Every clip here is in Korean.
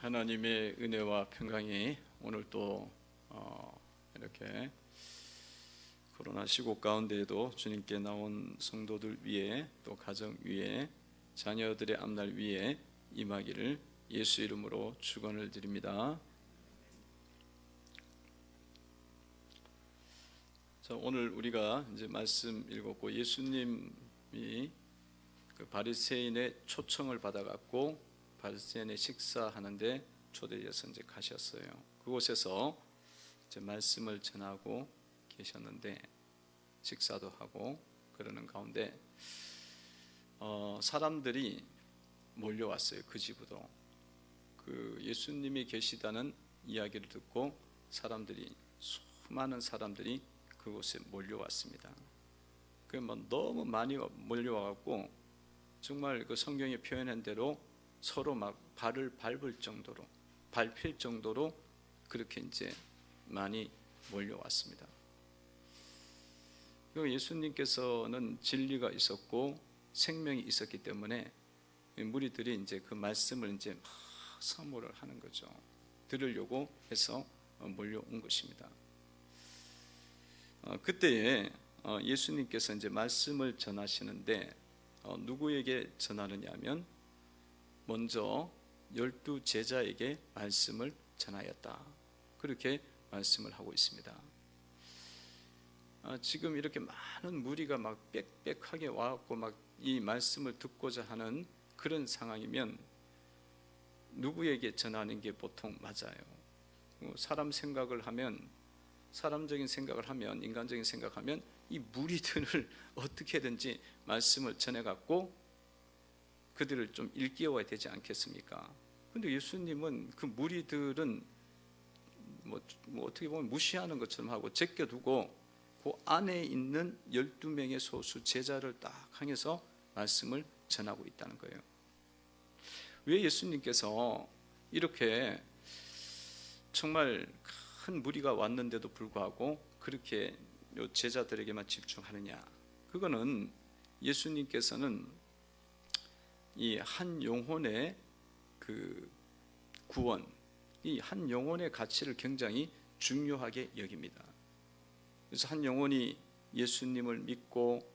하나님의 은혜와 평강이 오늘 또 이렇게 코로나 시국 가운데에도 주님께 나온 성도들 위에, 또 가정 위에, 자녀들의 앞날 위에 임하기를 예수 이름으로 축원을 드립니다. 자, 오늘 우리가 이제 말씀 읽었고, 예수님이 그 바리새인의 초청을 받아갖고 바리새인의 식사하는데 초대해서 이제 가셨어요. 그곳에서 이제 말씀을 전하고 계셨는데, 식사도 하고 그러는 가운데 사람들이 몰려왔어요. 그 집으로. 그 예수님이 계시다는 이야기를 듣고 수많은 사람들이 그곳에 몰려왔습니다. 그 너무 많이 몰려와갖고 정말 그 성경에 표현한 대로 서로 막 발을 밟힐 정도로 그렇게 이제 많이 몰려왔습니다. 예수님께서는 진리가 있었고 생명이 있었기 때문에 무리들이 이제 그 말씀을 이제 막 사모를 하는 거죠. 들으려고 해서 몰려온 것입니다. 그때에 예수님께서 이제 말씀을 전하시는데 누구에게 전하느냐 하면 먼저 12 제자에게 말씀을 전하였다. 그렇게 말씀을 하고 있습니다. 지금 이렇게 많은 무리가 막 빽빽하게 와갖고 막 이 말씀을 듣고자 하는 그런 상황이면 누구에게 전하는 게 보통 맞아요. 사람적인 생각을 하면, 인간적인 생각하면 이 무리들을 어떻게든지 말씀을 전해갖고 그들을 좀 일깨워야 되지 않겠습니까? 근데 예수님은 그 무리들은 뭐 어떻게 보면 무시하는 것처럼 하고 제껴두고 그 안에 있는 12명의 소수 제자를 딱 향해서 말씀을 전하고 있다는 거예요. 왜 예수님께서 이렇게 정말 큰 무리가 왔는데도 불구하고 그렇게 제자들에게만 집중하느냐? 그거는 예수님께서는 이 한 영혼의 그 구원, 이 한 영혼의 가치를 굉장히 중요하게 여깁니다. 그래서 한 영혼이 예수님을 믿고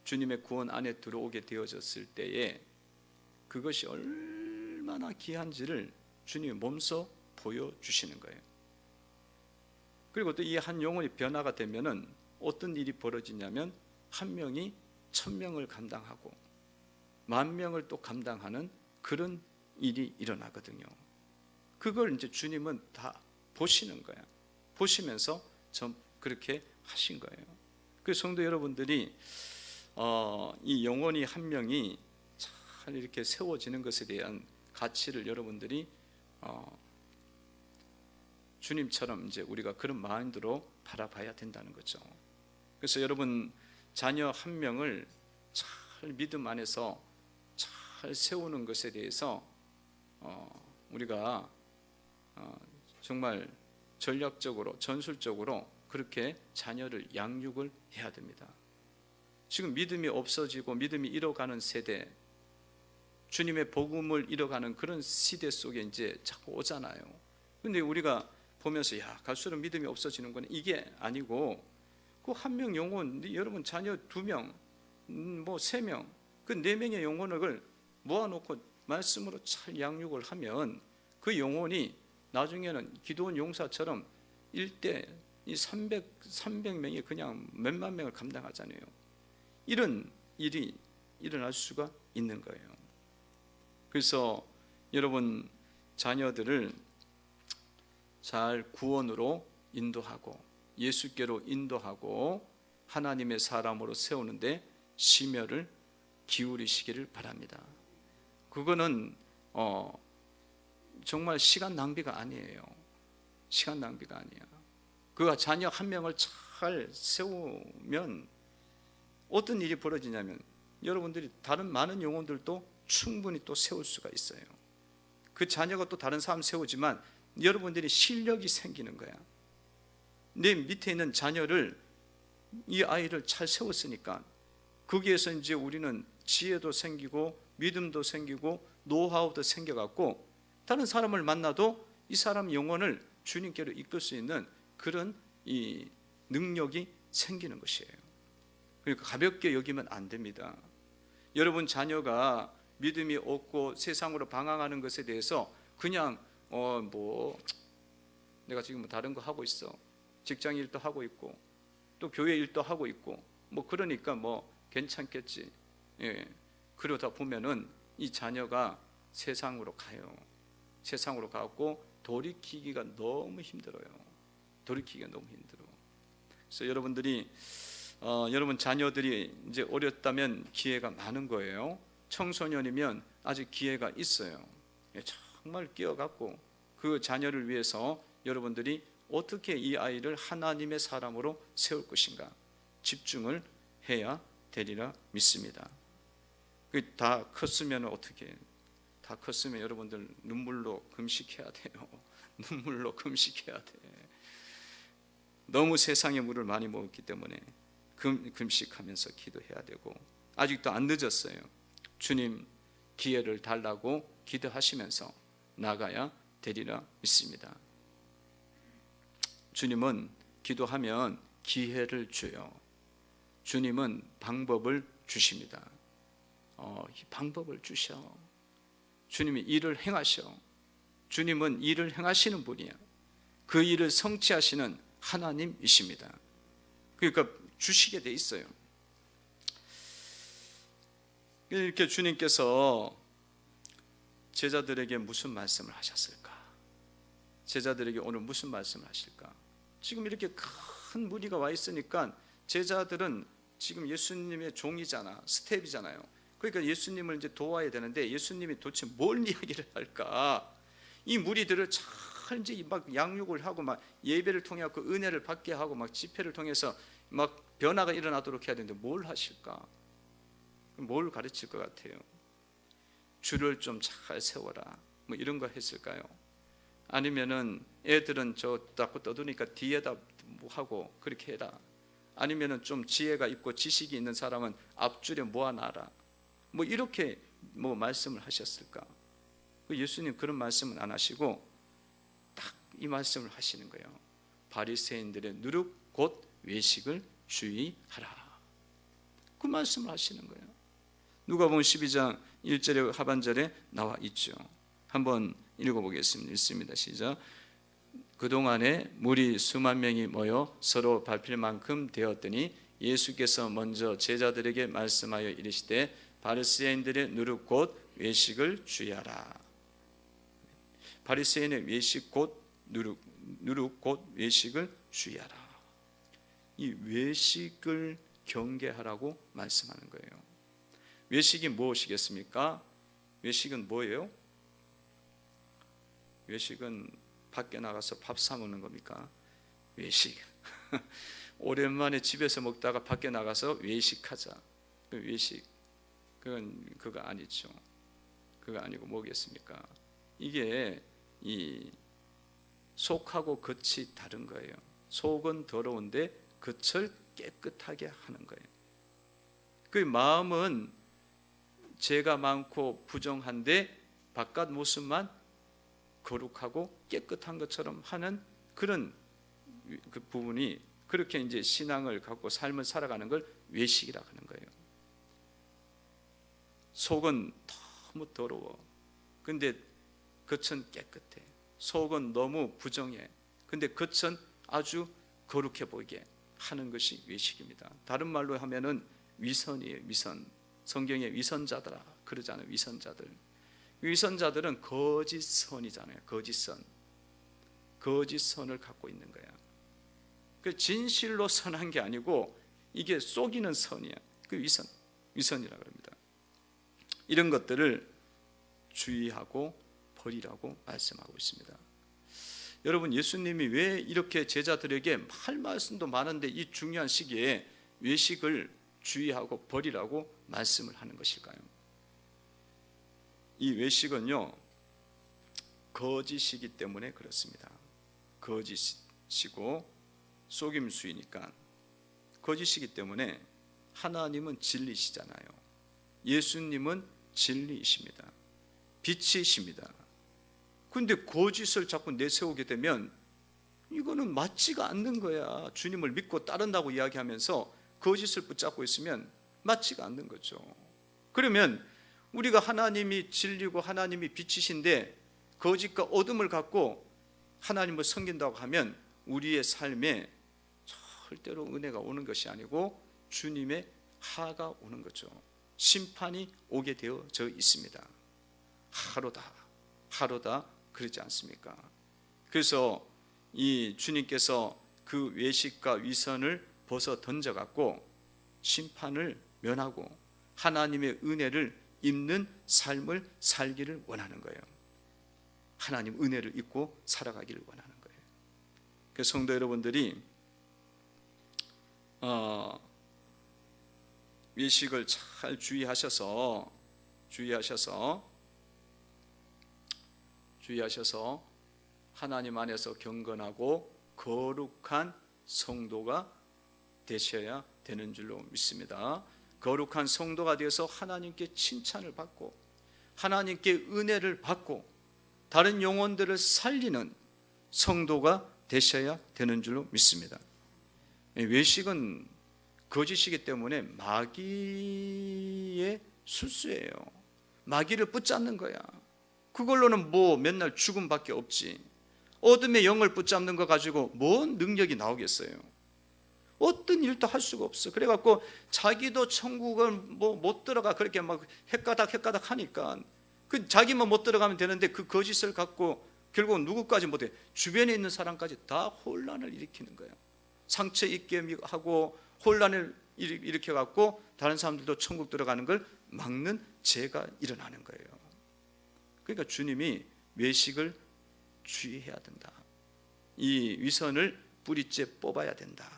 주님의 구원 안에 들어오게 되어졌을 때에 그것이 얼마나 귀한지를 주님이 몸소 보여주시는 거예요. 그리고 또 이 한 영혼이 변화가 되면은 어떤 일이 벌어지냐면 한 명이 1000명을 감당하고 10,000명을 또 감당하는 그런 일이 일어나거든요. 그걸 이제 주님은 다 보시는 거야. 보시면서 좀 그렇게 하신 거예요. 그 성도 여러분들이 이 영혼이 한 명이 잘 이렇게 세워지는 것에 대한 가치를 여러분들이 주님처럼 이제 우리가 그런 마인드로 바라봐야 된다는 거죠. 그래서 여러분 자녀 한 명을 잘 믿음 안에서 잘 세우는 것에 대해서 우리가 정말 전략적으로, 전술적으로 그렇게 자녀를 양육을 해야 됩니다. 지금 믿음이 없어지고 믿음이 잃어가는 세대, 주님의 복음을 잃어가는 그런 시대 속에 이제 자꾸 오잖아요. 근데 우리가 보면서 갈수록 믿음이 없어지는 건 이게 아니고, 그 한 명 영혼, 여러분 자녀 2명, 3명, 그 4명의 영혼을 모아놓고 말씀으로 잘 양육을 하면 그 영혼이 나중에는 기도원 용사처럼 일대 이 300명이 그냥 몇만 명을 감당하잖아요. 이런 일이 일어날 수가 있는 거예요. 그래서 여러분 자녀들을 잘 구원으로 인도하고 예수께로 인도하고 하나님의 사람으로 세우는데 심혈을 기울이시기를 바랍니다. 그거는 정말 시간 낭비가 아니에요. 시간 낭비가 아니야. 그가 자녀 한 명을 잘 세우면 어떤 일이 벌어지냐면 여러분들이 다른 많은 영혼들도 충분히 또 세울 수가 있어요. 그 자녀가 또 다른 사람 세우지만 여러분들이 실력이 생기는 거야. 내 밑에 있는 자녀를, 이 아이를 잘 세웠으니까 거기에서 이제 우리는 지혜도 생기고 믿음도 생기고 노하우도 생겨갖고 다른 사람을 만나도 이 사람 영혼을 주님께로 이끌 수 있는 그런 이 능력이 생기는 것이에요. 그러니까 가볍게 여기면 안 됩니다. 여러분 자녀가 믿음이 없고 세상으로 방황하는 것에 대해서 그냥 내가 지금 뭐 다른 거 하고 있어, 직장 일도 하고 있고 또 교회 일도 하고 있고 그러니까 괜찮겠지, 그러다 보면은 이 자녀가 세상으로 가요. 세상으로 가고 돌이키기가 너무 힘들어요. 돌이키기가 너무 힘들어. 그래서 여러분들이 여러분 자녀들이 이제 어렸다면 기회가 많은 거예요. 청소년이면 아직 기회가 있어요. 정말 끼어갖고 그 자녀를 위해서 여러분들이 어떻게 이 아이를 하나님의 사람으로 세울 것인가 집중을 해야 되리라 믿습니다. 다 컸으면 어떻게 해요? 다 컸으면 여러분들 눈물로 금식해야 돼요. 눈물로 금식해야 돼. 너무 세상의 물을 많이 먹었기 때문에 금식하면서 기도해야 되고, 아직도 안 늦었어요. 주님 기회를 달라고 기도하시면서 나가야 되리라 믿습니다. 주님은 기도하면 기회를 줘요. 주님은 방법을 주십니다. 방법을 주셔. 주님이 일을 행하셔. 주님은 일을 행하시는 분이야. 그 일을 성취하시는 하나님이십니다. 그러니까 주시게 돼 있어요. 이렇게 주님께서 제자들에게 무슨 말씀을 하셨을까? 제자들에게 오늘 무슨 말씀을 하실까? 지금 이렇게 큰 무리가 와 있으니까 제자들은 지금 예수님의 종이잖아, 스텝이잖아요. 그러니까 예수님을 이제 도와야 되는데 예수님이 도대체 뭘 이야기를 할까? 이 무리들을 잘 이제 막 양육을 하고 막 예배를 통해 그 은혜를 받게 하고 막 집회를 통해서 막 변화가 일어나도록 해야 되는데 뭘 하실까? 뭘 가르칠 것 같아요? 줄을 좀 잘 세워라, 이런 거 했을까요? 아니면은 애들은 저 자꾸 떠드니까 뒤에다 하고 그렇게 해라. 아니면은 좀 지혜가 있고 지식이 있는 사람은 앞줄에 모아놔라. 이렇게 말씀을 하셨을까? 예수님 그런 말씀은 안 하시고 딱 이 말씀을 하시는 거예요. 바리새인들의 누룩 곧 외식을 주의하라. 그 말씀을 하시는 거예요. 누가복음 12장 1절에 하반절에 나와 있죠. 한번 읽어보겠습니다. 읽습니다. 시작. 그동안에 무리 수만 명이 모여 서로 밟힐 만큼 되었더니 예수께서 먼저 제자들에게 말씀하여 이르시되 바리새인들의 누룩 곧 외식을 주의하라. 바리새인의 외식 곧 누룩 곧 외식을 주의하라. 이 외식을 경계하라고 말씀하는 거예요. 외식이 무엇이겠습니까? 외식은 뭐예요? 외식은 밖에 나가서 밥 사 먹는 겁니까? 외식. 오랜만에 집에서 먹다가 밖에 나가서 외식하자. 외식. 그거 아니죠. 그거 아니고 뭐겠습니까? 이게 이 속하고 겉이 다른 거예요. 속은 더러운데 겉을 깨끗하게 하는 거예요. 그 마음은 죄가 많고 부정한데 바깥 모습만 거룩하고 깨끗한 것처럼 하는 그런 그 부분이, 그렇게 이제 신앙을 갖고 삶을 살아가는 걸 외식이라고 하는 거예요. 속은 너무 더러워. 근데 겉은 깨끗해. 속은 너무 부정해. 근데 겉은 아주 거룩해 보이게 하는 것이 외식입니다. 다른 말로 하면은 위선이에요. 위선. 성경에 위선자들아 그러잖아요. 위선자들. 위선자들은 거짓선이잖아요. 거짓선. 거짓선을 갖고 있는 거야. 그 진실로 선한 게 아니고 이게 속이는 선이야. 그 위선이라고 합니다. 이런 것들을 주의하고 버리라고 말씀하고 있습니다. 여러분, 예수님이 왜 이렇게 제자들에게 할 말씀도 많은데 이 중요한 시기에 외식을 주의하고 버리라고 말씀을 하는 것일까요? 이 외식은요, 거짓이기 때문에 그렇습니다. 거짓이고 속임수이니까. 거짓이기 때문에 하나님은 진리시잖아요. 예수님은 진리이십니다. 빛이십니다. 근데 거짓을 자꾸 내세우게 되면 이거는 맞지가 않는 거야. 주님을 믿고 따른다고 이야기하면서 거짓을 붙잡고 있으면 맞지가 않는 거죠. 그러면 우리가 하나님이 진리고 하나님이 빛이신데 거짓과 어둠을 갖고 하나님을 섬긴다고 하면 우리의 삶에 절대로 은혜가 오는 것이 아니고 주님의 하가 오는 거죠. 심판이 오게 되어져 있습니다. 하루다 그러지 않습니까? 그래서 이 주님께서 그 외식과 위선을 벗어 던져갖고 심판을 면하고 하나님의 은혜를 입는 삶을 살기를 원하는 거예요. 하나님 은혜를 입고 살아가기를 원하는 거예요. 그래서 성도 여러분들이 외식을 잘 주의하셔서 하나님 안에서 경건하고 거룩한 성도가 되셔야 되는 줄로 믿습니다. 거룩한 성도가 되어서 하나님께 칭찬을 받고 하나님께 은혜를 받고 다른 영혼들을 살리는 성도가 되셔야 되는 줄로 믿습니다. 외식은 거짓이기 때문에 마귀의 술수예요. 마귀를 붙잡는 거야. 그걸로는 뭐 맨날 죽음밖에 없지. 어둠의 영을 붙잡는 거 가지고 뭔 능력이 나오겠어요? 어떤 일도 할 수가 없어. 그래갖고 자기도 천국을 뭐 못 들어가 그렇게 막 헷가닥 하니까 그 자기만 못 들어가면 되는데 그 거짓을 갖고 결국 누구까지 못해 주변에 있는 사람까지 다 혼란을 일으키는 거야. 상처 있게 하고 혼란을 일으켜 갖고 다른 사람들도 천국 들어가는 걸 막는 죄가 일어나는 거예요. 그러니까 주님이 외식을 주의해야 된다. 이 위선을 뿌리째 뽑아야 된다.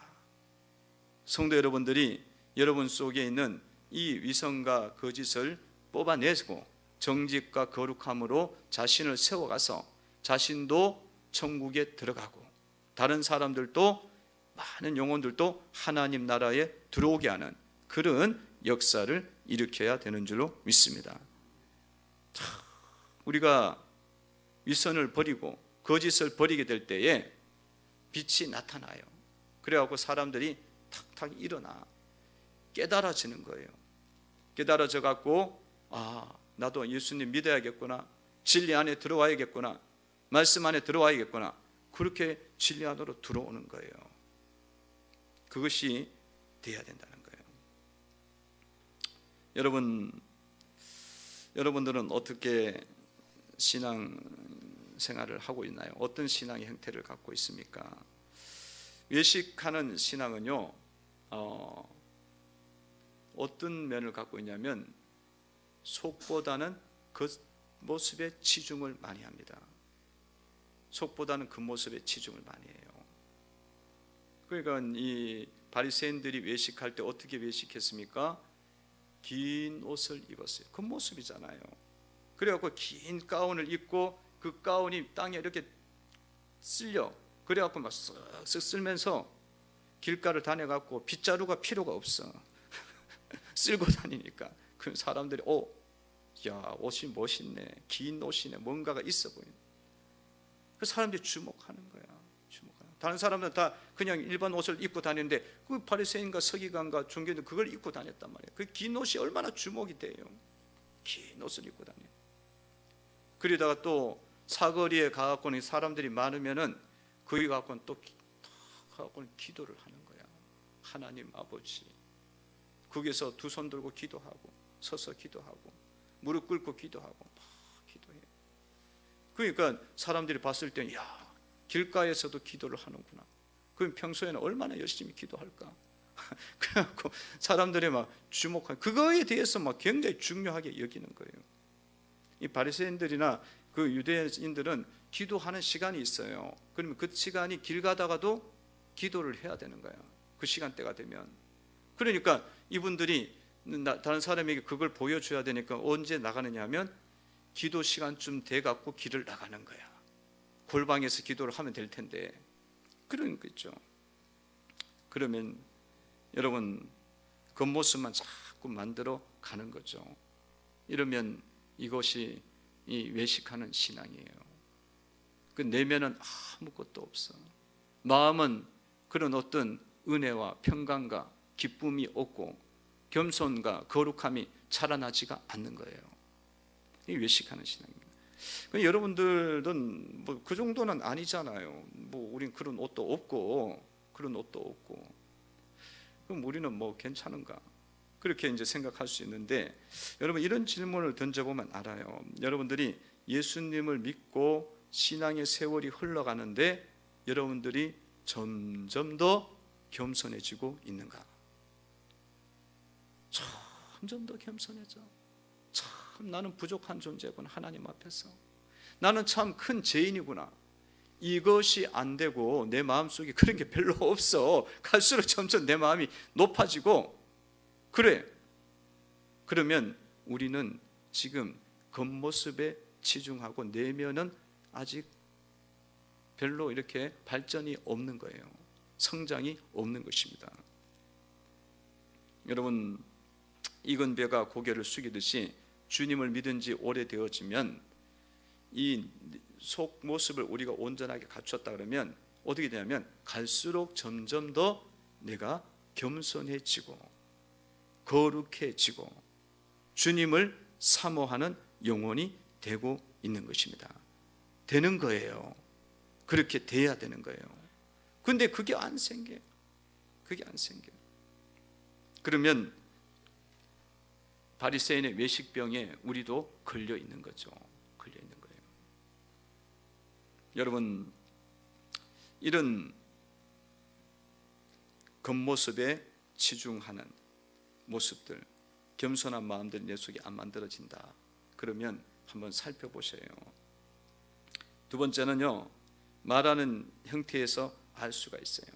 성도 여러분들이 여러분 속에 있는 이 위선과 거짓을 뽑아내고 정직과 거룩함으로 자신을 세워가서 자신도 천국에 들어가고 다른 사람들도 많은 영혼들도 하나님 나라에 들어오게 하는 그런 역사를 일으켜야 되는 줄로 믿습니다. 우리가 위선을 버리고 거짓을 버리게 될 때에 빛이 나타나요. 그래갖고 사람들이 탁탁 일어나 깨달아지는 거예요. 깨달아져 갖고 나도 예수님 믿어야겠구나, 진리 안에 들어와야겠구나, 말씀 안에 들어와야겠구나, 그렇게 진리 안으로 들어오는 거예요. 그것이 돼야 된다는 거예요. 여러분들은 어떻게 신앙 생활을 하고 있나요? 어떤 신앙의 형태를 갖고 있습니까? 외식하는 신앙은요, 어떤 면을 갖고 있냐면 속보다는 겉모습에 치중을 많이 합니다. 속보다는 겉모습에 치중을 많이 해요. 그러니까 이 바리새인들이 외식할 때 어떻게 외식했습니까? 긴 옷을 입었어요. 겉모습이잖아요. 그래갖고 긴 가운을 입고 그 가운이 땅에 이렇게 쓸려. 그래갖고 막 쓱쓱 쓸면서 길가를 다녀갖고 빗자루가 필요가 없어. 쓸고 다니니까 그 사람들이 야 옷이 멋있네, 긴 옷이네, 뭔가가 있어 보이네. 그 사람들이 주목하는 거야. 다른 사람들은 다 그냥 일반 옷을 입고 다니는데 그 바리새인과 서기관과 종교인들 그걸 입고 다녔단 말이에요. 그 긴 옷이 얼마나 주목이 돼요. 긴 옷을 입고 다녀. 그러다가 또 사거리에 가갖고는 사람들이 많으면은 거기 가갖고는 또 가갖고는 기도를 하는 거야. 하나님 아버지. 거기서 두 손 들고 기도하고 서서 기도하고 무릎 꿇고 기도하고 막 기도해. 그러니까 사람들이 봤을 때는 야, 길가에서도 기도를 하는구나. 그럼 평소에는 얼마나 열심히 기도할까? 그래갖고 사람들이 막 주목하고 그거에 대해서 막 굉장히 중요하게 여기는 거예요. 이 바리새인들이나 그 유대인들은 기도하는 시간이 있어요. 그러면 그 시간이 길 가다가도 기도를 해야 되는 거야. 그 시간대가 되면. 그러니까 이분들이 다른 사람에게 그걸 보여줘야 되니까 언제 나가느냐 하면 기도 시간쯤 돼갖고 길을 나가는 거야. 골방에서 기도를 하면 될 텐데 그런 거 있죠. 그러면 여러분 겉모습만 자꾸 만들어 가는 거죠. 이러면 이것이 이 외식하는 신앙이에요. 그 내면은 아무것도 없어. 마음은 그런 어떤 은혜와 평강과 기쁨이 없고 겸손과 거룩함이 자라나지가 않는 거예요. 이 외식하는 신앙입니다. 여러분들은 뭐 그 정도는 아니잖아요. 뭐 우린 그런 옷도 없고 그럼 우리는 뭐 괜찮은가? 그렇게 이제 생각할 수 있는데, 여러분 이런 질문을 던져보면 알아요. 여러분들이 예수님을 믿고 신앙의 세월이 흘러가는데 여러분들이 점점 더 겸손해지고 있는가? 점점 더 겸손해져. 참 나는 부족한 존재구나. 하나님 앞에서 나는 참 큰 죄인이구나. 이것이 안 되고 내 마음속에 그런 게 별로 없어. 갈수록 점점 내 마음이 높아지고 그래. 그러면 우리는 지금 겉모습에 치중하고 내면은 아직 별로 이렇게 발전이 없는 거예요. 성장이 없는 것입니다. 여러분, 익은 벼가 고개를 숙이듯이 주님을 믿은 지 오래되어지면 이 속 모습을 우리가 온전하게 갖췄다 그러면 어떻게 되냐면 갈수록 점점 더 내가 겸손해지고 거룩해지고 주님을 사모하는 영혼이 되고 있는 것입니다. 되는 거예요. 그렇게 돼야 되는 거예요. 근데 그게 안 생겨요. 그러면 바리새인의 외식병에 우리도 걸려 있는 거죠. 여러분, 이런 겉모습에 치중하는 모습들, 겸손한 마음들이 내 속에 안 만들어진다. 그러면 한번 살펴보세요. 두 번째는요, 말하는 형태에서 알 수가 있어요.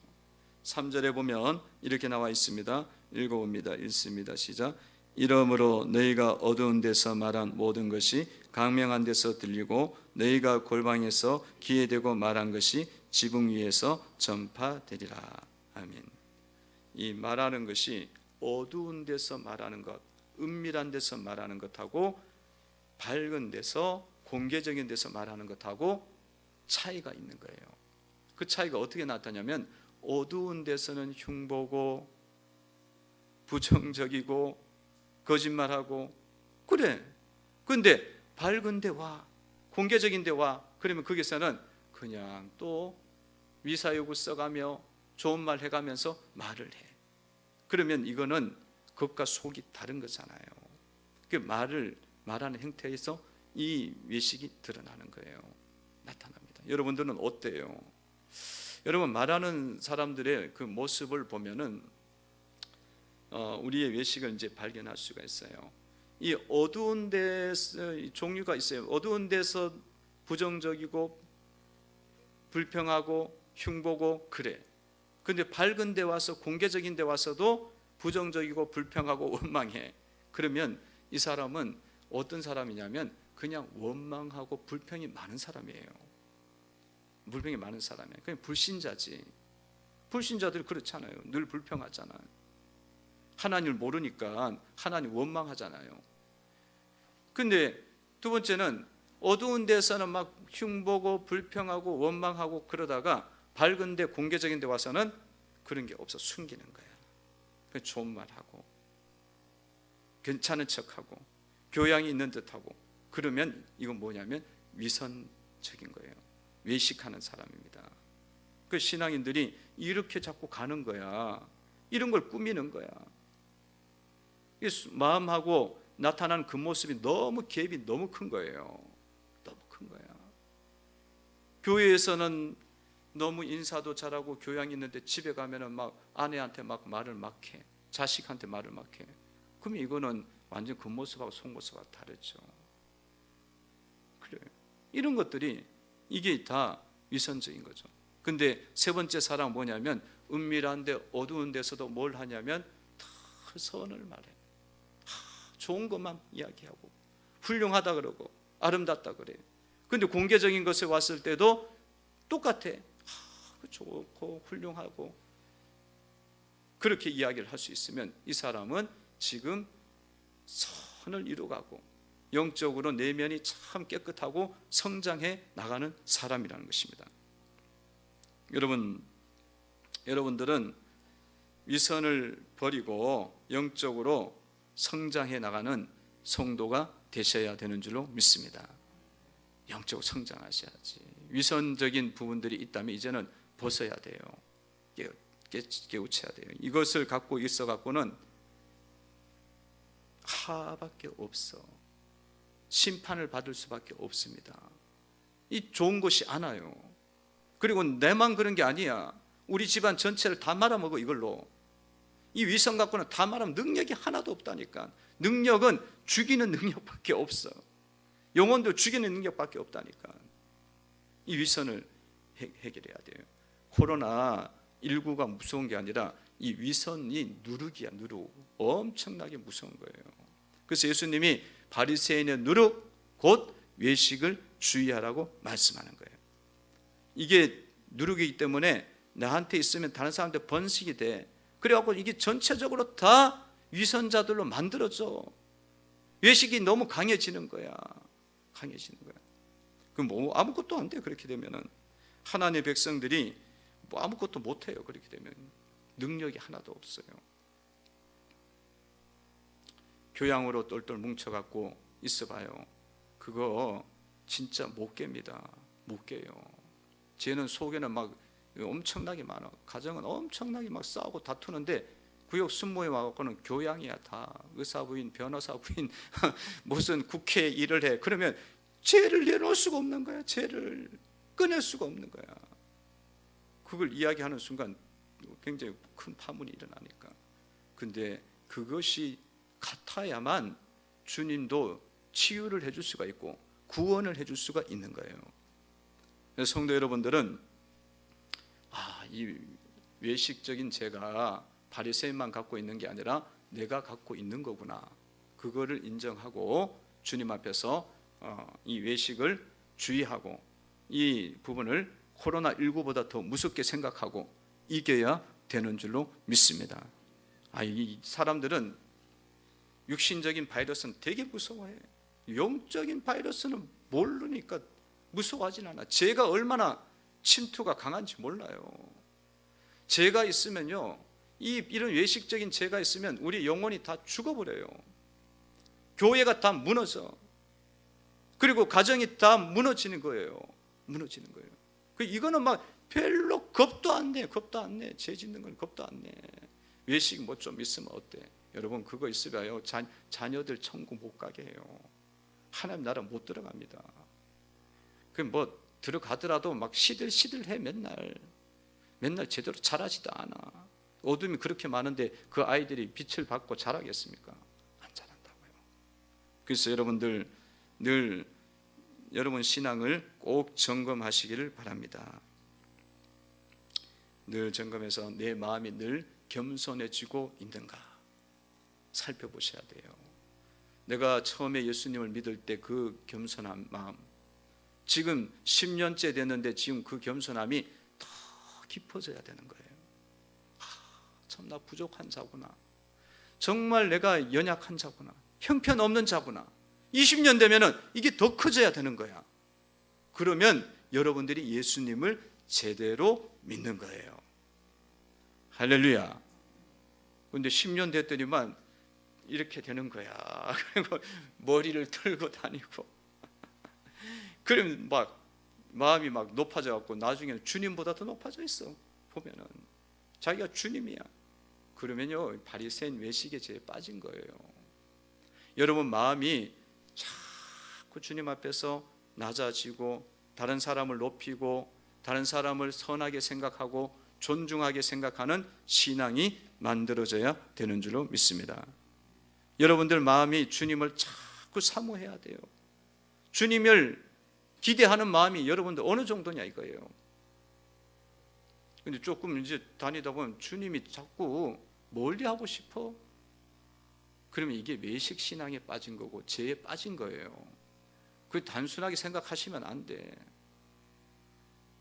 3절에 보면 이렇게 나와 있습니다. 읽어봅니다. 읽습니다. 시작. 이러므로 너희가 어두운 데서 말한 모든 것이 광명한 데서 들리고 너희가 골방에서 귀에 대고 말한 것이 지붕 위에서 전파되리라. 아멘. 이 말하는 것이 어두운 데서 말하는 것, 은밀한 데서 말하는 것하고 밝은 데서 공개적인 데서 말하는 것하고 차이가 있는 거예요. 그 차이가 어떻게 나타나냐면 어두운 데서는 흉보고 부정적이고 거짓말하고 그래. 근데 밝은 데 와, 공개적인 데 와, 그러면 거기서는 그냥 또 위사유구 써가며 좋은 말 해가면서 말을 해. 그러면 이거는 겉과 속이 다른 거잖아요. 그 말하는 형태에서 이 외식이 드러나는 거예요. 나타납니다. 여러분들은 어때요? 여러분 말하는 사람들의 그 모습을 보면은 우리의 외식을 이제 발견할 수가 있어요. 이 어두운 데서 종류가 있어요. 어두운 데서 부정적이고 불평하고 흉보고 그래. 근데 밝은 데 와서 공개적인 데 와서도 부정적이고 불평하고 원망해. 그러면 이 사람은 어떤 사람이냐면 그냥 원망하고 불평이 많은 사람이에요. 불평이 많은 사람이에요. 그냥 불신자지. 불신자들 그렇잖아요. 늘 불평하잖아요. 하나님을 모르니까 하나님 원망하잖아요. 근데 두 번째는 어두운 데서는 막 흉보고 불평하고 원망하고 그러다가 밝은 데 공개적인 데 와서는 그런 게 없어. 숨기는 거야. 좋은 말하고 괜찮은 척하고 교양이 있는 듯하고 그러면 이건 뭐냐면 위선적인 거예요. 외식하는 사람입니다. 그 신앙인들이 이렇게 자꾸 가는 거야. 이런 걸 꾸미는 거야. 마음하고 나타나는 그 모습이 너무 갭이 너무 큰 거예요. 너무 큰 거야. 교회에서는 너무 인사도 잘하고 교양이 있는데 집에 가면은 막 아내한테 막 말을 막 해. 자식한테 말을 막 해. 그러면 이거는 완전 겉모습하고 속모습하고 다르죠. 그래요. 이런 것들이 이게 다 위선적인 거죠. 근데 세 번째 사랑은 뭐냐면 은밀한데 어두운 데서도 뭘 하냐면 다 선을 말해. 좋은 것만 이야기하고 훌륭하다 그러고 아름답다 그래. 근데 공개적인 것에 왔을 때도 똑같아. 좋고 훌륭하고 그렇게 이야기를 할 수 있으면 이 사람은 지금 선을 이루가고 영적으로 내면이 참 깨끗하고 성장해 나가는 사람이라는 것입니다. 여러분들은 위선을 버리고 영적으로 성장해 나가는 성도가 되셔야 되는 줄로 믿습니다. 영적으로 성장하셔야지. 위선적인 부분들이 있다면 이제는 벗어야 돼요. 깨우쳐야 돼요. 이것을 갖고 있어 갖고는 하밖에 없어. 심판을 받을 수밖에 없습니다. 이 좋은 것이 않아요. 그리고 내만 그런 게 아니야. 우리 집안 전체를 다 말아먹어. 이걸로 이 위선 갖고는 다 말하면 능력이 하나도 없다니까. 능력은 죽이는 능력밖에 없어. 영혼도 죽이는 능력밖에 없다니까. 이 위선을 해결해야 돼요. 코로나19가 무서운 게 아니라 이 위선이 누룩이야. 누룩. 엄청나게 무서운 거예요. 그래서 예수님이 바리새인의 누룩 곧 외식을 주의하라고 말씀하는 거예요. 이게 누룩이기 때문에 나한테 있으면 다른 사람한테 번식이 돼. 그래갖고 이게 전체적으로 다 위선자들로 만들어져. 외식이 너무 강해지는 거야. 강해지는 거야. 그럼 뭐 아무것도 안 돼. 그렇게 되면은 하나님의 백성들이 뭐 아무것도 못 해요. 그렇게 되면 능력이 하나도 없어요. 교양으로 똘똘 뭉쳐갖고 있어봐요. 그거 진짜 못 깹니다. 못 깨요. 쟤는 속에는 막 엄청나게 많아. 가정은 엄청나게 막 싸우고 다투는데 구역 순모에 와갖고는 교양이야. 다 의사부인, 변호사부인 무슨 국회 일을 해. 그러면 죄를 내놓을 수가 없는 거야. 죄를 꺼낼 수가 없는 거야. 그걸 이야기하는 순간 굉장히 큰 파문이 일어나니까. 근데 그것이 같아야만 주님도 치유를 해줄 수가 있고 구원을 해줄 수가 있는 거예요. 그래서 성도 여러분들은 이 외식적인 죄가 바리새인만 갖고 있는 게 아니라 내가 갖고 있는 거구나. 그거를 인정하고 주님 앞에서 이 외식을 주의하고 이 부분을 코로나19보다 더 무섭게 생각하고 이겨야 되는 줄로 믿습니다. 이 사람들은 육신적인 바이러스는 되게 무서워해. 영적인 바이러스는 모르니까 무서워하진 않아. 죄가 얼마나 침투가 강한지 몰라요. 죄가 있으면요, 이런 외식적인 죄가 있으면 우리 영혼이 다 죽어버려요. 교회가 다 무너져. 그리고 가정이 다 무너지는 거예요. 무너지는 거예요. 이거는 막 별로 겁도 안 내. 겁도 안 내. 죄 짓는 건 겁도 안 내. 외식 뭐 좀 있으면 어때? 여러분 그거 있으면요 자녀들 천국 못 가게 해요. 하나님 나라 못 들어갑니다. 그 뭐 들어가더라도 막 시들시들해. 맨날 제대로 자라지도 않아. 어둠이 그렇게 많은데 그 아이들이 빛을 받고 자라겠습니까? 안 자란다고요. 그래서 여러분들 늘 여러분 신앙을 꼭 점검하시기를 바랍니다. 늘 점검해서 내 마음이 늘 겸손해지고 있는가 살펴보셔야 돼요. 내가 처음에 예수님을 믿을 때 그 겸손한 마음, 지금 10년째 됐는데 지금 그 겸손함이 더 깊어져야 되는 거예요. 참 나 부족한 자구나. 정말 내가 연약한 자구나. 형편없는 자구나. 20년 되면은 이게 더 커져야 되는 거야. 그러면 여러분들이 예수님을 제대로 믿는 거예요. 할렐루야. 근데 10년 됐더니만 이렇게 되는 거야. 그리고 머리를 털고 다니고. 그러면 막 마음이 막 높아져 갖고 나중에는 주님보다 더 높아져 있어. 보면은 자기가 주님이야. 그러면요 바리새인 외식의 죄에 빠진 거예요. 여러분 마음이 자꾸 주님 앞에서 낮아지고 다른 사람을 높이고 다른 사람을 선하게 생각하고 존중하게 생각하는 신앙이 만들어져야 되는 줄로 믿습니다. 여러분들 마음이 주님을 자꾸 사모해야 돼요. 주님을 기대하는 마음이 여러분들 어느 정도냐 이거예요. 근데 조금 이제 다니다 보면 주님이 자꾸 멀리하고 싶어. 그러면 이게 외식 신앙에 빠진 거고 죄에 빠진 거예요. 그 단순하게 생각하시면 안 돼.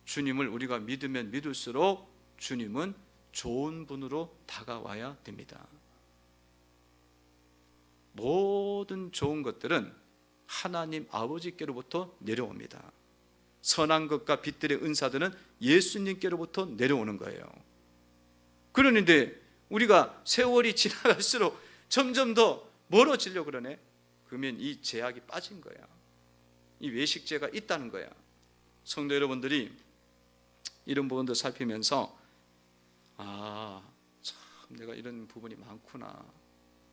주님을 우리가 믿으면 믿을수록 주님은 좋은 분으로 다가와야 됩니다. 모든 좋은 것들은 하나님 아버지께로부터 내려옵니다. 선한 것과 빛들의 은사들은 예수님께로부터 내려오는 거예요. 그러는데 우리가 세월이 지나갈수록 점점 더 멀어지려고 그러네. 그러면 이 제약이 빠진 거야. 이 외식죄가 있다는 거야. 성도 여러분들이 이런 부분도 살피면서 참 내가 이런 부분이 많구나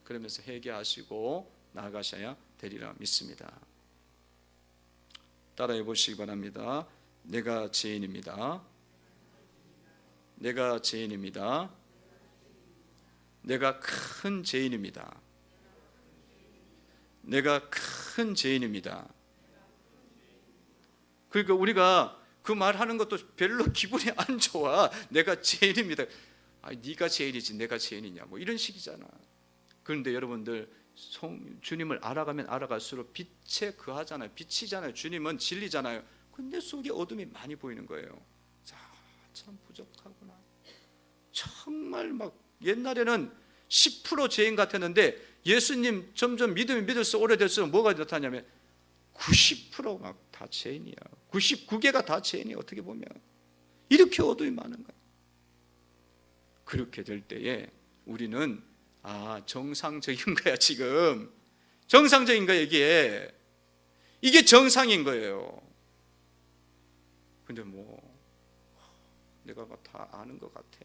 그러면서 회개하시고 나아가셔야 되리라 믿습니다. 따라해 보시기 바랍니다. 내가 죄인입니다. 내가 죄인입니다. 내가 큰 죄인입니다. 내가 큰 죄인입니다. 그러니까 우리가 그 말하는 것도 별로 기분이 안 좋아. 내가 죄인입니다. 네가 죄인이지 내가 죄인이냐 뭐 이런 식이잖아. 그런데 여러분들 주님을 알아가면 알아갈수록 빛에 거하잖아요. 빛이잖아요. 주님은 진리잖아요. 근데 속에 어둠이 많이 보이는 거예요. 참 부족하구나. 정말 막 옛날에는 10% 죄인 같았는데 예수님 점점 믿으면 믿을수록 오래될수록 뭐가 나타나냐면 90% 막 다 죄인이야. 99개가 다 죄인이야. 어떻게 보면 이렇게 어둠이 많은 거야. 그렇게 될 때에 우리는 정상적인 거야. 지금 정상적인 거야. 이게 정상인 거예요. 근데 내가 다 아는 것 같아.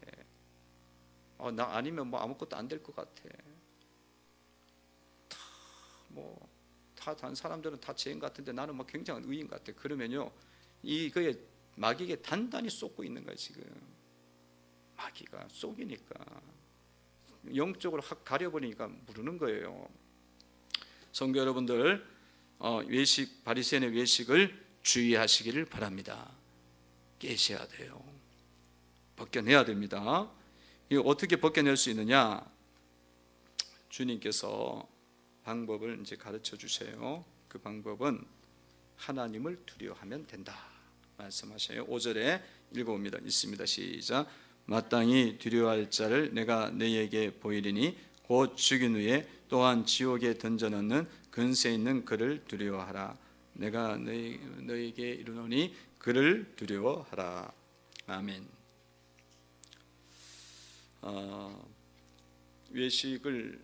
나 아니면 아무것도 안 될 것 같아. 다 다른 사람들은 다 죄인 같은데 나는 굉장한 의인 같아. 그러면요 이거에 마귀에게 단단히 쏟고 있는 거야. 지금 마귀가 속이니까 영적으로 확 가려버리니까 모르는 거예요. 성도 여러분들 외식 바리새인의 외식을 주의하시기를 바랍니다. 깨셔야 돼요. 벗겨내야 됩니다. 이거 어떻게 벗겨낼 수 있느냐? 주님께서 방법을 이제 가르쳐 주세요. 그 방법은 하나님을 두려워하면 된다 말씀하셔요. 5절에 읽어봅니다. 있습니다. 시작. 마땅히 두려워할 자를 내가 너희에게 보이리니 곧 죽인 후에 또한 지옥에 던져넣는 근세 있는 그를 두려워하라. 내가 너희에게 이르노니 그를 두려워하라. 아멘. 외식을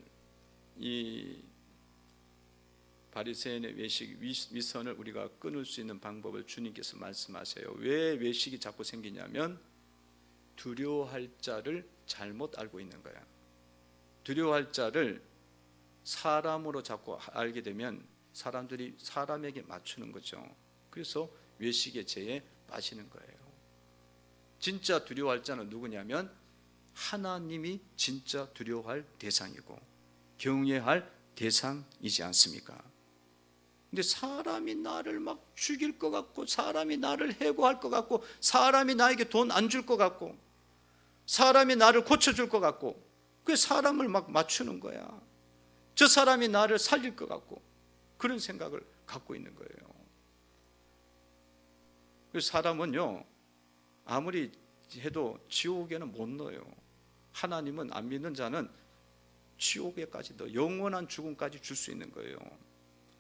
이 바리새인의 외식 위선을 우리가 끊을 수 있는 방법을 주님께서 말씀하세요. 왜 외식이 자꾸 생기냐면 두려워할 자를 잘못 알고 있는 거야. 두려워할 자를 사람으로 자꾸 알게 되면 사람들이 사람에게 맞추는 거죠. 그래서 외식의 죄에 빠지는 거예요. 진짜 두려워할 자는 누구냐면 하나님이 진짜 두려워할 대상이고 경외할 대상이지 않습니까? 근데 사람이 나를 막 죽일 것 같고 사람이 나를 해고할 것 같고 사람이 나에게 돈 안 줄 것 같고 사람이 나를 고쳐줄 것 같고 그 사람을 막 맞추는 거야. 저 사람이 나를 살릴 것 같고 그런 생각을 갖고 있는 거예요. 그래서 사람은요 아무리 해도 지옥에는 못 넣어요. 하나님은 안 믿는 자는 지옥에까지 더 영원한 죽음까지 줄 수 있는 거예요.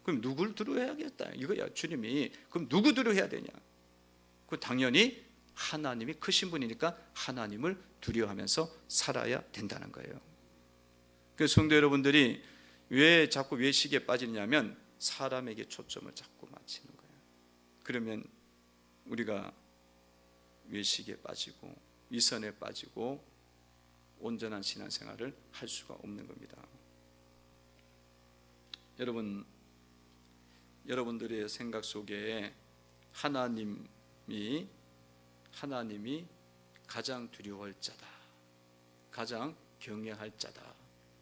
그럼 누굴 두려워해야겠다 이거야. 주님이 그럼 누구 두려워해야 되냐? 그 당연히 하나님이 크신 분이니까 하나님을 두려워하면서 살아야 된다는 거예요. 그래서 성도 여러분들이 왜 자꾸 외식에 빠지냐면 사람에게 초점을 자꾸 맞추는 거예요. 그러면 우리가 외식에 빠지고 위선에 빠지고 온전한 신앙생활을 할 수가 없는 겁니다. 여러분들의 생각 속에 하나님이 가장 두려워할 자다, 가장 경외할 자다,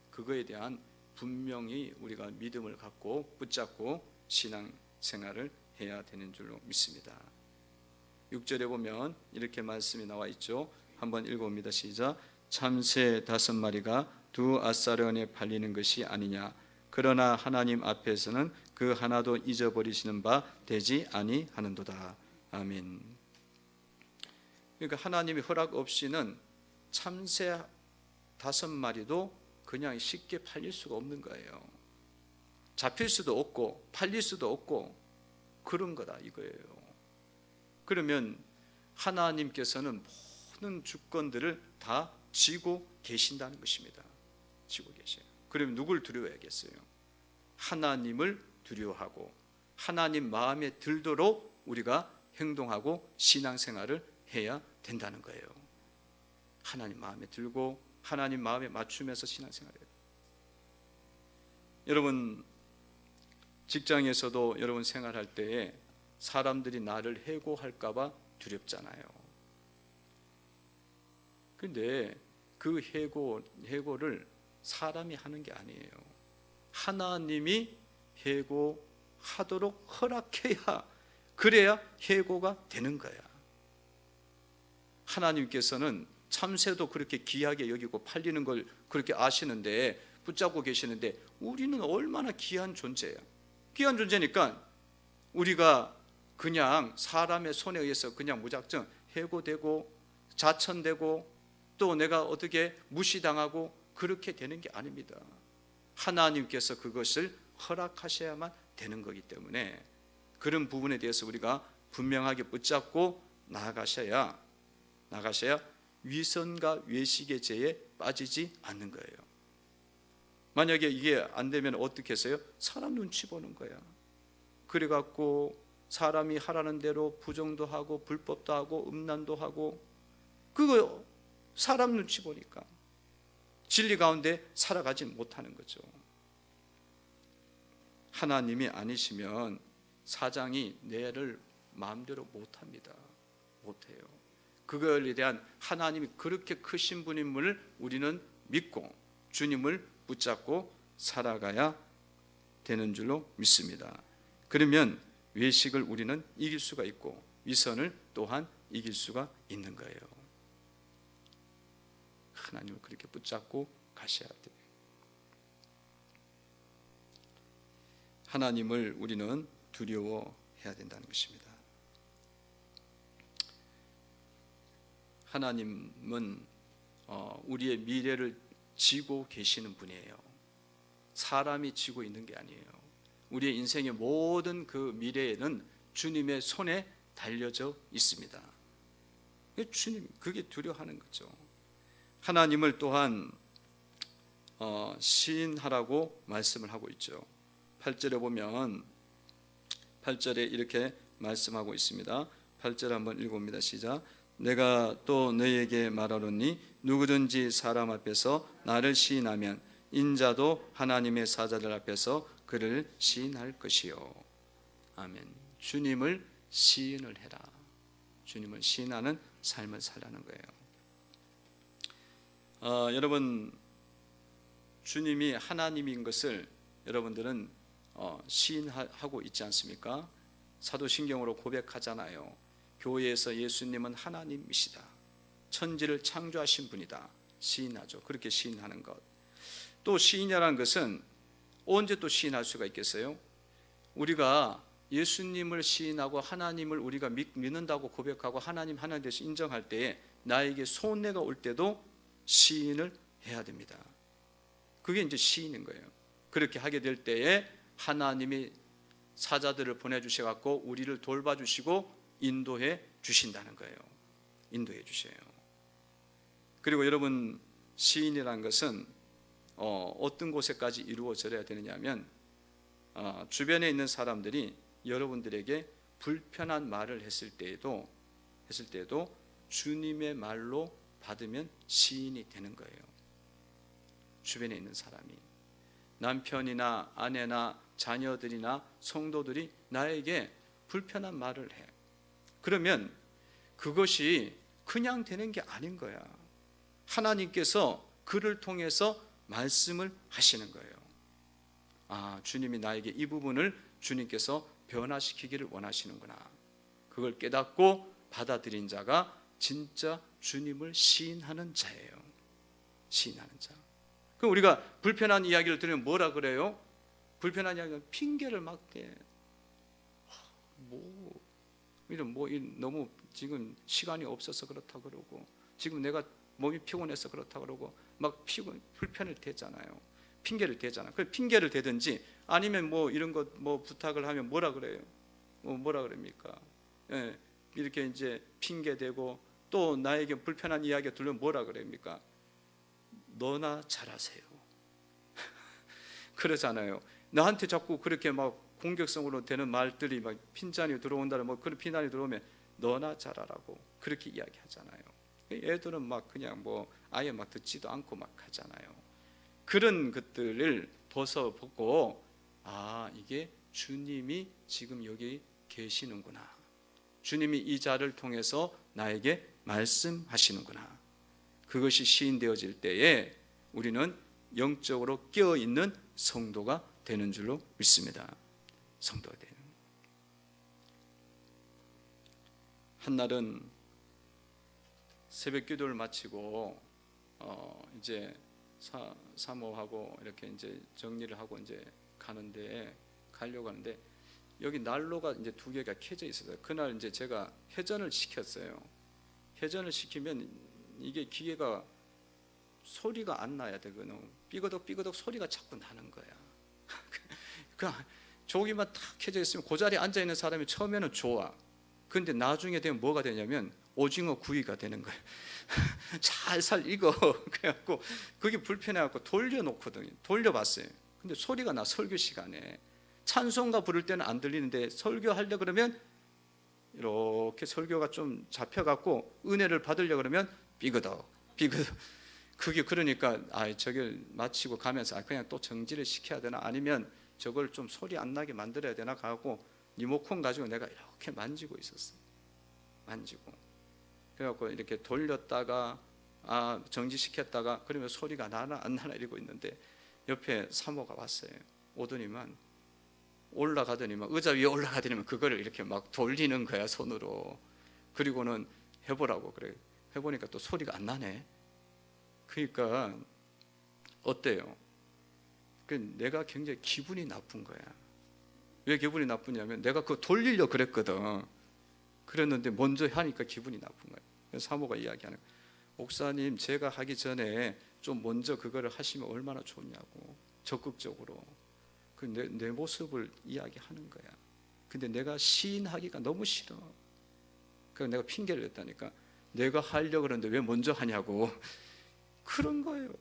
그거에 대한 분명히 우리가 믿음을 갖고 붙잡고 신앙생활을 해야 되는 줄로 믿습니다. 6절에 보면 이렇게 말씀이 나와 있죠. 한번 읽어봅니다. 시작. 참새 5마리가 두 아사르원에 팔리는 것이 아니냐. 그러나 하나님 앞에서는 그 하나도 잊어버리시는 바 되지 아니하는도다. 아멘. 그러니까 하나님이 허락 없이는 참새 5마리도 그냥 쉽게 팔릴 수가 없는 거예요. 잡힐 수도 없고 팔릴 수도 없고 그런 거다 이거예요. 그러면 하나님께서는 모든 주권들을 다 쥐고 계신다는 것입니다. 쥐고 계셔요. 그러면 누굴 두려워야겠어요? 하나님을 두려워하고 하나님 마음에 들도록 우리가 행동하고 신앙생활을 해야 된다는 거예요. 하나님 마음에 들고 하나님 마음에 맞추면서 신앙생활을 해요. 여러분 직장에서도 여러분 생활할 때에 사람들이 나를 해고할까 봐 두렵잖아요. 근데 그 해고를 사람이 하는 게 아니에요. 하나님이 해고하도록 허락해야, 그래야 해고가 되는 거야. 하나님께서는 참새도 그렇게 귀하게 여기고 팔리는 걸 그렇게 아시는데, 붙잡고 계시는데, 우리는 얼마나 귀한 존재야. 귀한 존재니까 우리가 그냥 사람의 손에 의해서 그냥 무작정 해고되고 자천되고 또 내가 어떻게 무시당하고 그렇게 되는 게 아닙니다. 하나님께서 그것을 허락하셔야만 되는 거기 때문에 그런 부분에 대해서 우리가 분명하게 붙잡고 나아가셔야 위선과 외식의 죄에 빠지지 않는 거예요. 만약에 이게 안 되면 어떻게 했어요? 사람 눈치 보는 거야. 그래갖고 사람이 하라는 대로 부정도 하고 불법도 하고 음란도 하고, 그거 사람 눈치 보니까 진리 가운데 살아가지 못하는 거죠. 하나님이 아니시면 사장이 내를 마음대로 못합니다. 못해요. 그거에 대한 하나님이 그렇게 크신 분임을 우리는 믿고 주님을 붙잡고 살아가야 되는 줄로 믿습니다. 그러면 외식을 우리는 이길 수가 있고 위선을 또한 이길 수가 있는 거예요. 하나님을 그렇게 붙잡고 가셔야 돼요. 하나님을 우리는 두려워해야 된다는 것입니다. 하나님은 우리의 미래를 지고 계시는 분이에요. 사람이 지고 있는 게 아니에요. 우리의 인생의 모든 그 미래에는 주님의 손에 달려져 있습니다. 주님, 그게 두려워하는 거죠. 하나님을 또한 시인하라고 말씀을 하고 있죠. 8절에 보면 8절에 이렇게 말씀하고 있습니다. 8절 한번 읽어봅니다. 시작. 내가 또 너희에게 말하노니 누구든지 사람 앞에서 나를 시인하면 인자도 하나님의 사자들 앞에서 그를 시인할 것이요. 아멘. 주님을 시인을 해라. 주님을 시인하는 삶을 살라는 거예요. 여러분, 주님이 하나님인 것을 여러분들은 시인하고 있지 않습니까? 사도신경으로 고백하잖아요. 교회에서 예수님은 하나님이시다. 천지를 창조하신 분이다. 시인하죠. 그렇게 시인하는 것. 또 시인이라는 것은 언제 또 시인할 수가 있겠어요? 우리가 예수님을 시인하고 하나님을 우리가 믿는다고 고백하고 하나님 대해서 인정할 때에 나에게 손해가 올 때도 시인을 해야 됩니다. 그게 이제 시인인 거예요. 그렇게 하게 될 때에 하나님이 사자들을 보내주셔갖고 우리를 돌봐주시고 인도해 주신다는 거예요. 인도해 주셔요. 그리고 여러분, 시인이라는 것은 어떤 곳에까지 이루어져야 되느냐 하면 주변에 있는 사람들이 여러분들에게 불편한 말을 했을 때에도 주님의 말로 받으면 시인이 되는 거예요. 주변에 있는 사람이, 남편이나 아내나 자녀들이나 성도들이 나에게 불편한 말을 해. 그러면 그것이 그냥 되는 게 아닌 거야. 하나님께서 그를 통해서 말씀을 하시는 거예요. 아, 주님이 나에게 이 부분을 주님께서 변화시키기를 원하시는구나. 그걸 깨닫고 받아들인 자가 진짜 주님을 시인하는 자예요. 시인하는 자. 그럼 우리가 불편한 이야기를 들으면 뭐라 그래요? 불편한 이야기는 핑계를 막 대. 너무 지금 시간이 없어서 그렇다 그러고, 지금 내가 몸이 피곤해서 그렇다 그러고 막 불편을 대잖아요. 핑계를 대잖아. 그 핑계를 대든지 아니면 뭐 이런 것 뭐 부탁을 하면 뭐라 그래요? 뭐라 그럽니까? 예, 이렇게 이제 핑계 대고 또 나에게 불편한 이야기가 들으면 뭐라 그럽니까? 너나 잘하세요. 그러잖아요. 나한테 자꾸 그렇게 막 공격성으로 되는 말들이 막 핀잔이 들어온다는 뭐 그런 비난이 들어오면 너나 잘하라고 그렇게 이야기하잖아요. 애들은 막 그냥 뭐 아예 막 듣지도 않고 막 하잖아요. 그런 것들을 벗어보고 아, 이게 주님이 지금 여기 계시는구나. 주님이 이 자를 통해서 나에게 말씀하시는구나. 그것이 시인되어질 때에 우리는 영적으로 깨어있는 성도가 되는 줄로 믿습니다. 성도가 되는. 한날은 새벽 기도를 마치고 이제 사모하고 이렇게 이제 정리를 하고 이제 가려고 하는데 여기 난로가 이제 2개가 켜져 있어요. 그날 이제 제가 회전을 시켰어요. 회전을 시키면 이게 기계가 소리가 안 나야 되거든. 삐그덕 소리가 자꾸 나는 거야. 그 조기만 탁 켜져 있으면 그 자리에 앉아 있는 사람이 처음에는 좋아. 근데 나중에 되면 뭐가 되냐면 오징어 구이가 되는 거예요. 살살 익어. 그래갖고 그게 불편해갖고 돌려놓거든요. 돌려봤어요. 근데 소리가 나. 설교 시간에 찬송가 부를 때는 안 들리는데 설교하려 그러면 이렇게 설교가 좀 잡혀갖고 은혜를 받으려 그러면 삐그덕. 그게 그러니까 저걸 마치고 가면서 그냥 또 정지를 시켜야 되나 아니면 저걸 좀 소리 안 나게 만들어야 되나 하고 리모컨 가지고 내가 이렇게 만지고 있었어요. 만지고 그래갖고 이렇게 돌렸다가 정지시켰다가 그러면 소리가 나나 안 나나 이러고 있는데 옆에 사모가 왔어요. 오더니만 올라가더니만 의자 위에 올라가더니만 그거를 이렇게 막 돌리는 거야 손으로. 그리고는 해보라고 그래. 해보니까 또 소리가 안 나네. 그러니까 어때요? 내가 굉장히 기분이 나쁜 거야. 왜 기분이 나쁘냐면 내가 그거 돌리려고 그랬거든. 그랬는데 먼저 하니까 기분이 나쁜 거야. 그래서 사모가 이야기하는 거야. 목사님 제가 하기 전에 좀 먼저 그거를 하시면 얼마나 좋냐고. 적극적으로 내 모습을 이야기하는 거야. 근데 내가 시인하기가 너무 싫어. 그래서 내가 핑계를 냈다니까. 내가 하려고 그러는데 왜 먼저 하냐고. 그런 거예요.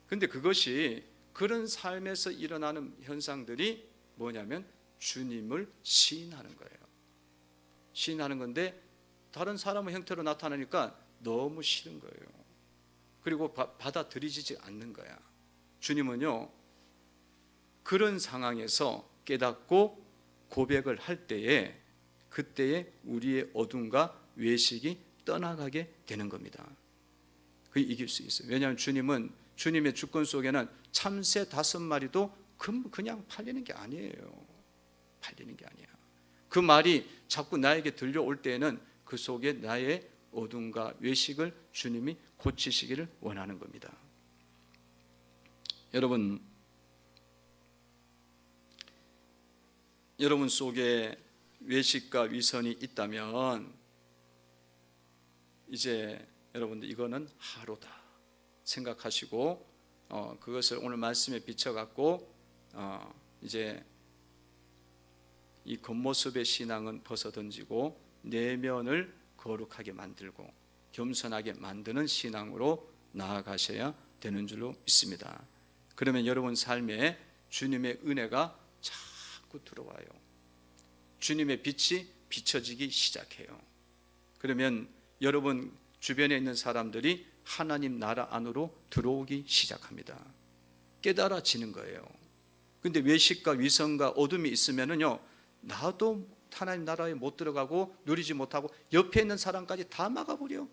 근데 그것이 그런 삶에서 일어나는 현상들이 뭐냐면 주님을 시인하는 거예요. 시인하는 건데 다른 사람의 형태로 나타나니까 너무 싫은 거예요. 그리고 받아들이지 않는 거야. 주님은요 그런 상황에서 깨닫고 고백을 할 때에 그때에 우리의 어둠과 외식이 떠나가게 되는 겁니다. 그게 이길 수 있어요. 왜냐하면 주님은 주님의 주권 속에는 참새 5마리도 그냥 팔리는 게 아니에요. 팔리는 게 아니야. 그 말이 자꾸 나에게 들려올 때에는 그 속에 나의 어둠과 외식을 주님이 고치시기를 원하는 겁니다. 여러분 속에 외식과 위선이 있다면 이제 여러분들 이거는 하루다 생각하시고 그것을 오늘 말씀에 비춰갖고 이제 이 겉모습의 신앙은 벗어던지고 내면을 거룩하게 만들고 겸손하게 만드는 신앙으로 나아가셔야 되는 줄로 믿습니다. 그러면 여러분 삶에 주님의 은혜가 자꾸 들어와요. 주님의 빛이 비춰지기 시작해요. 그러면 여러분 주변에 있는 사람들이 하나님 나라 안으로 들어오기 시작합니다. 깨달아지는 거예요. 근데 외식과 위선과 어둠이 있으면은요, 나도 하나님 나라에 못 들어가고 누리지 못하고 옆에 있는 사람까지 다 막아버려.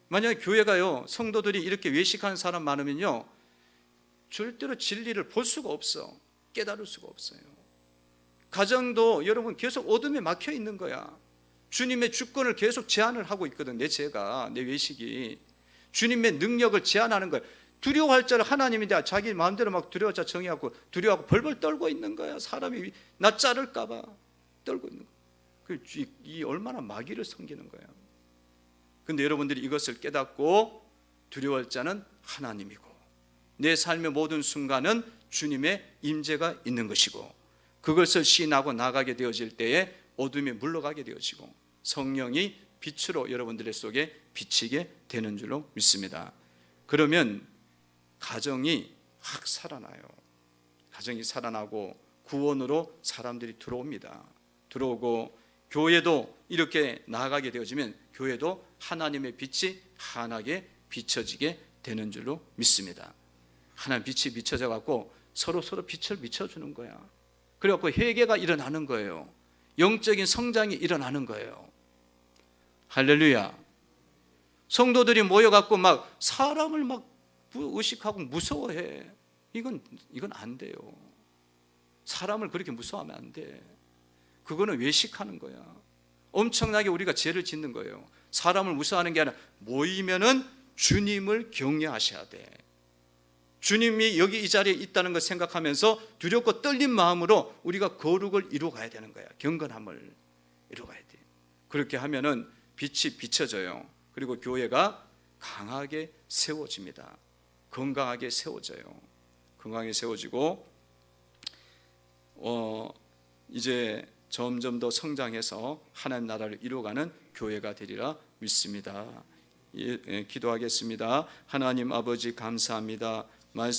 만약에 교회가요, 성도들이 이렇게 외식하는 사람 많으면요, 절대로 진리를 볼 수가 없어. 깨달을 수가 없어요. 가정도 여러분 계속 어둠에 막혀 있는 거야. 주님의 주권을 계속 제한을 하고 있거든. 내 외식이 주님의 능력을 제한하는 거야. 두려워할 자를 하나님인데 자기 마음대로 막 두려워할 자 정의하고 두려워하고 벌벌 떨고 있는 거야. 사람이 나 자를까 봐 떨고 있는 거야. 이 얼마나 마귀를 섬기는 거야. 근데 여러분들이 이것을 깨닫고 두려워할 자는 하나님이고 내 삶의 모든 순간은 주님의 임재가 있는 것이고, 그것을 시인하고 나가게 되어질 때에 어둠이 물러가게 되어지고 성령이 빛으로 여러분들의 속에 비치게 되는 줄로 믿습니다. 그러면 가정이 확 살아나요. 가정이 살아나고 구원으로 사람들이 들어옵니다. 들어오고 교회도 이렇게 나아가게 되어지면 교회도 하나님의 빛이 환하게 비춰지게 되는 줄로 믿습니다. 하나님 빛이 비춰져 갖고 서로 빛을 비춰주는 거야. 그래갖고 회개가 일어나는 거예요. 영적인 성장이 일어나는 거예요. 할렐루야. 성도들이 모여갖고 막 사람을 막 의식하고 무서워해. 이건 안 돼요. 사람을 그렇게 무서워하면 안 돼. 그거는 외식하는 거야. 엄청나게 우리가 죄를 짓는 거예요. 사람을 무서워하는 게 아니라 모이면은 주님을 경외하셔야 돼. 주님이 여기 이 자리에 있다는 걸 생각하면서 두렵고 떨린 마음으로 우리가 거룩을 이루어가야 되는 거야. 경건함을 이루어가야 돼. 그렇게 하면은 빛이 비춰져요. 그리고 교회가 강하게 세워집니다. 건강하게 세워져요. 건강하게 세워지고 이제 점점 더 성장해서 하나님 나라를 이루어가는 교회가 되리라 믿습니다. 기도하겠습니다. 하나님 아버지 감사합니다.